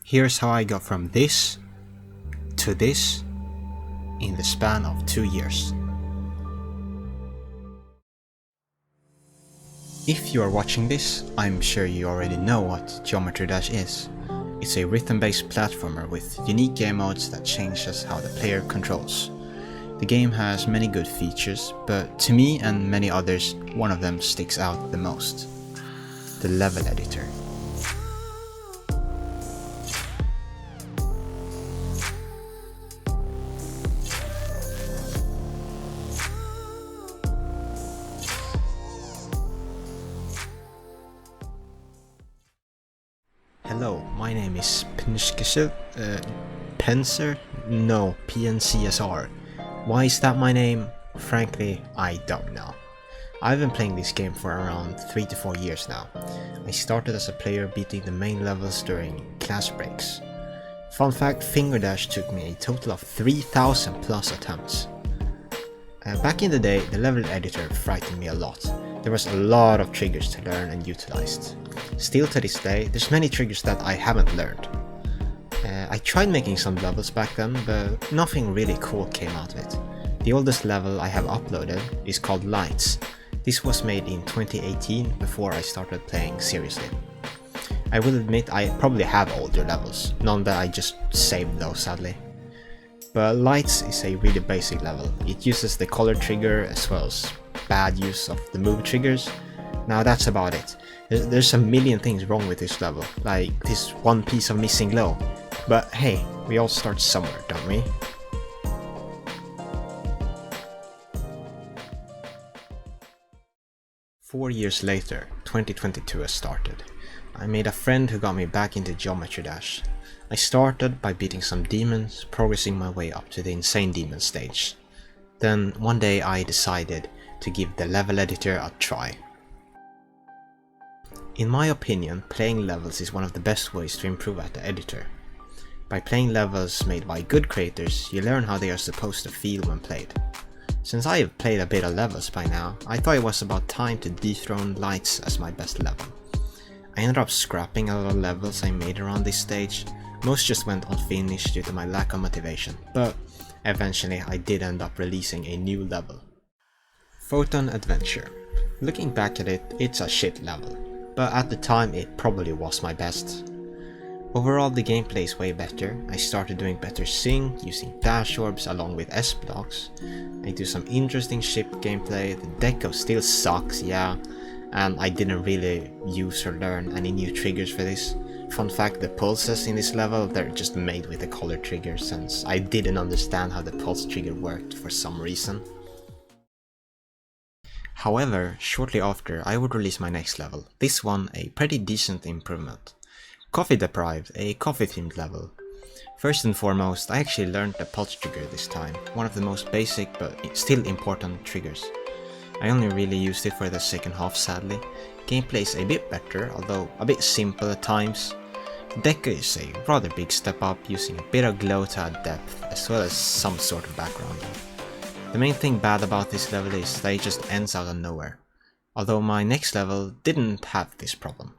Here's how I got from this to this in the span of 2 years. If you are watching this, I'm sure you already know what Geometry Dash is. It's a rhythm-based platformer with unique game modes that changes how the player controls. The game has many good features, but to me and many others, one of them sticks out the most: the level editor. Hello, my name is Pencer? No, PNCSR. Why is that my name? Frankly, I don't know. I've been playing this game for around 3 to 4 years now. I started as a player beating the main levels during class breaks. Fun fact, Fingerdash took me a total of 3,000 plus attempts. Back in the day, the level editor frightened me a lot. There was a lot of triggers to learn and utilize. Still to this day, there's many triggers that I haven't learned. I tried making some levels back then, but nothing really cool came out of it. The oldest level I have uploaded is called Lights. This was made in 2018 before I started playing seriously. I will admit I probably have older levels, none that I just saved though sadly. But Lights is a really basic level. It uses the color trigger as well as bad use of the move triggers. Now that's about it. There's a million things wrong with this level, like this one piece of missing glow. But hey, we all start somewhere, don't we? Four years later, 2022 has started. I made a friend who got me back into Geometry Dash. I started by beating some demons, progressing my way up to the Insane Demon stage. Then one day I decided to give the level editor a try. In my opinion, playing levels is one of the best ways to improve at the editor. By playing levels made by good creators, you learn how they are supposed to feel when played. Since I have played a bit of levels by now, I thought it was about time to dethrone Lights as my best level. I ended up scrapping a lot of levels I made around this stage. Most just went unfinished due to my lack of motivation, but eventually I did end up releasing a new level. Photon Adventure. Looking back at it, it's a shit level, but at the time it probably was my best. Overall the gameplay is way better. I started doing better sync, using dash orbs along with S-blocks. I do some interesting ship gameplay, the deco still sucks, yeah, and I didn't really use or learn any new triggers for this. Fun fact, the pulses in this level, they're just made with the color trigger since I didn't understand how the pulse trigger worked for some reason. However, shortly after I would release my next level, this one a pretty decent improvement. Coffee Deprived, a coffee themed level. First and foremost, I actually learned the pulse trigger this time, one of the most basic but still important triggers. I only really used it for the second half sadly. Gameplay is a bit better, although a bit simple at times. Deco is a rather big step up, using a bit of glow to add depth, as well as some sort of background. The main thing bad about this level is that it just ends out of nowhere, although my next level didn't have this problem.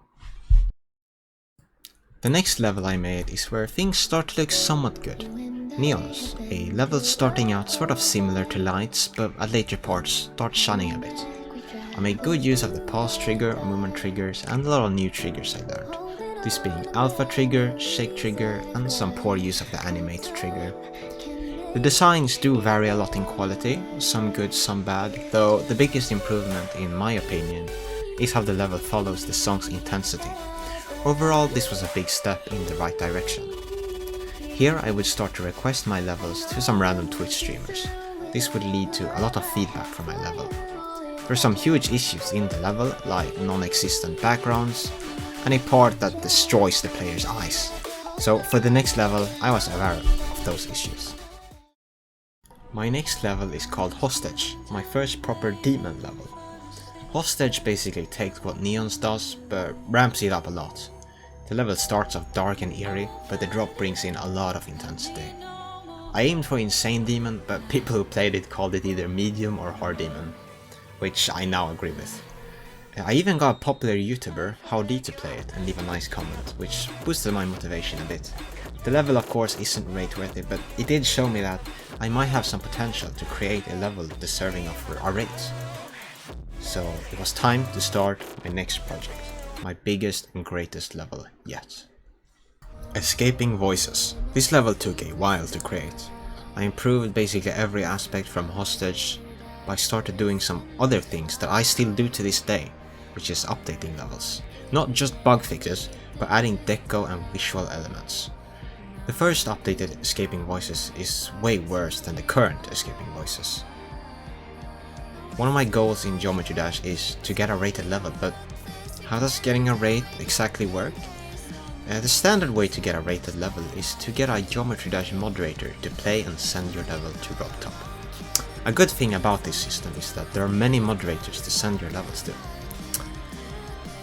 The next level I made is where things start to look somewhat good. Neons, a level starting out sort of similar to Lights, but at later parts starts shining a bit. I made good use of the pause trigger, movement triggers, and a lot of new triggers I learned. This being Alpha trigger, Shake trigger, and some poor use of the Animate trigger. The designs do vary a lot in quality, some good, some bad, though the biggest improvement in my opinion is how the level follows the song's intensity. Overall, this was a big step in the right direction. Here I would start to request my levels to some random Twitch streamers. This would lead to a lot of feedback for my level. There are some huge issues in the level, like non-existent backgrounds, and a part that destroys the player's eyes. So for the next level, I was aware of those issues. My next level is called Hostage, my first proper demon level. Hostage basically takes what Neons does, but ramps it up a lot. The level starts off dark and eerie, but the drop brings in a lot of intensity. I aimed for Insane Demon, but people who played it called it either medium or hard demon, which I now agree with. I even got a popular YouTuber, Howdy, to play it and leave a nice comment, which boosted my motivation a bit. The level of course isn't rate-worthy, but it did show me that I might have some potential to create a level deserving of our rates. So it was time to start my next project, my biggest and greatest level yet. Escaping Voices. This level took a while to create. I improved basically every aspect from Hostage, but I started doing some other things that I still do to this day, which is updating levels. Not just bug fixes, but adding deco and visual elements. The first updated Escaping Voices is way worse than the current Escaping Voices. One of my goals in Geometry Dash is to get a rated level, but how does getting a rate exactly work? The standard way to get a rated level is to get a Geometry Dash moderator to play and send your level to RobTop. A good thing about this system is that there are many moderators to send your levels to.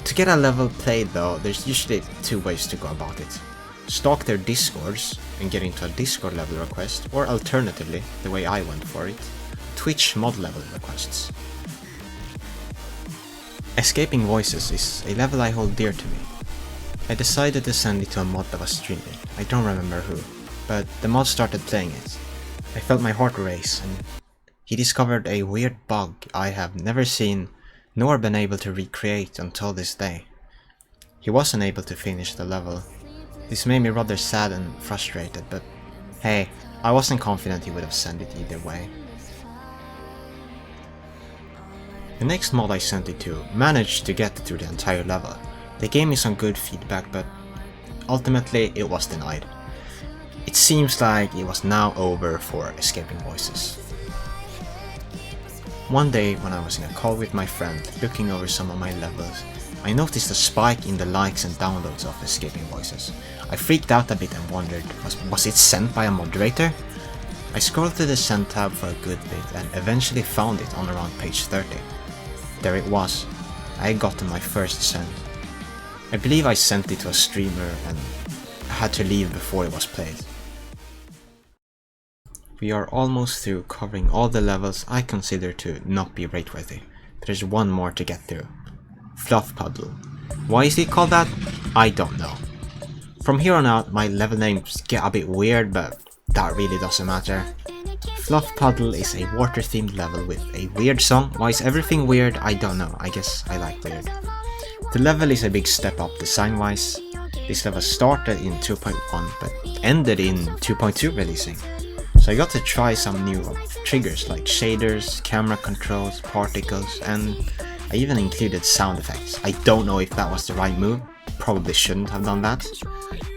To get a level played though, there's usually two ways to go about it. Stalk their Discords and get into a Discord level request, or alternatively, the way I went for it, Twitch mod level requests. Escaping Voices is a level I hold dear to me. I decided to send it to a mod that was streaming, I don't remember who, but the mod started playing it. I felt my heart race, and he discovered a weird bug I have never seen nor been able to recreate until this day. He wasn't able to finish the level. This made me rather sad and frustrated, but hey, I wasn't confident he would have sent it either way. The next mod I sent it to managed to get through the entire level. They gave me some good feedback, but ultimately it was denied. It seems like it was now over for Escaping Voices. One day when I was in a call with my friend looking over some of my levels, I noticed a spike in the likes and downloads of Escaping Voices. I freaked out a bit and wondered, was it sent by a moderator? I scrolled through the send tab for a good bit and eventually found it on around page 30. There it was. I had gotten my first send. I believe I sent it to a streamer and had to leave before it was played. We are almost through covering all the levels I consider to not be rate-worthy, but there's one more to get through. Fluff Puddle. Why is it called that? I don't know. From here on out my level names get a bit weird, but that really doesn't matter. Fluff Puddle is a water themed level with a weird song. Why is everything weird? I don't know, I guess I like weird. The level is a big step up design wise. This level started in 2.1 but ended in 2.2 releasing. So I got to try some new triggers like shaders, camera controls, particles, and I even included sound effects. I don't know if that was the right move, probably shouldn't have done that,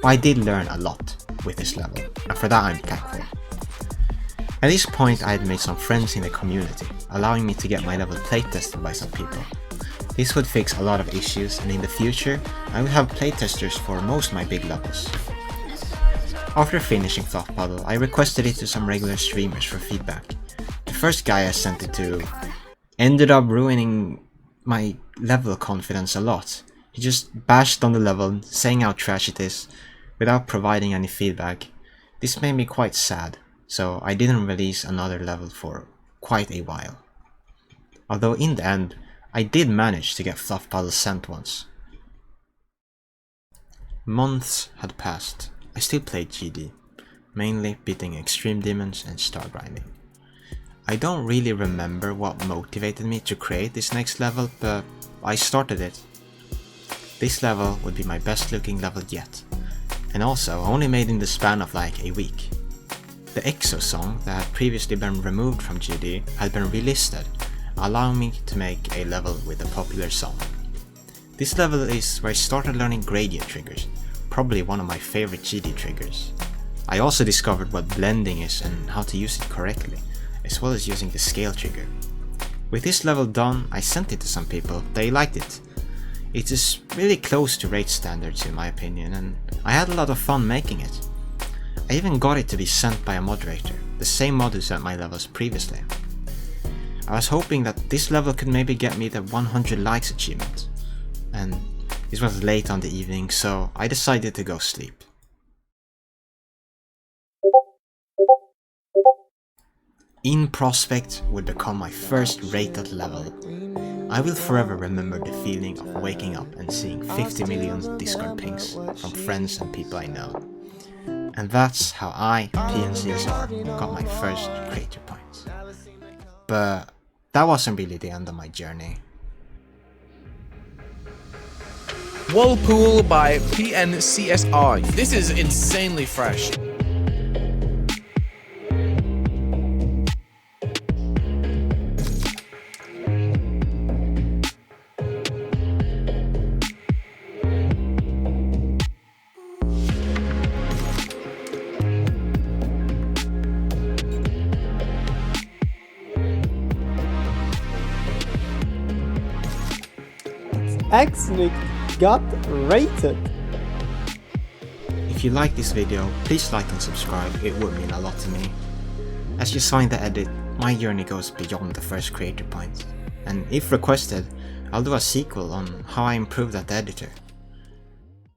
but I did learn a lot with this level, and for that I'm thankful. At this point I had made some friends in the community, allowing me to get my level playtested by some people. This would fix a lot of issues, and in the future I will have playtesters for most of my big levels. After finishing Fluff Puddle, I requested it to some regular streamers for feedback. The first guy I sent it to ended up ruining my level confidence a lot. He just bashed on the level, saying how trash it is, without providing any feedback. This made me quite sad, so I didn't release another level for quite a while. Although in the end, I did manage to get Fluff Puddle sent once. Months had passed. I still played GD, mainly beating extreme demons and star grinding. I don't really remember what motivated me to create this next level, but I started it. This level would be my best looking level yet, and also only made in the span of like a week. The EXO song that had previously been removed from GD had been relisted, allowing me to make a level with a popular song. This level is where I started learning gradient triggers, probably one of my favorite GD triggers. I also discovered what blending is and how to use it correctly, as well as using the scale trigger. With this level done, I sent it to some people, they liked it. It is really close to rate standards in my opinion, and I had a lot of fun making it. I even got it to be sent by a moderator, the same mod who sent my levels previously. I was hoping that this level could maybe get me the 100 likes achievement, and it was late on the evening, so I decided to go sleep. In Prospect would become my first rated level. I will forever remember the feeling of waking up and seeing 50 million Discord pings from friends and people I know. And that's how I, PNCSR, got my first creator points. But that wasn't really the end of my journey. Whirlpool by PNCSR. This is insanely fresh. Axnic got rated. If you like this video, please like and subscribe, it would mean a lot to me. As you saw in the edit, my journey goes beyond the first creator point, and if requested, I'll do a sequel on how I improved at the editor.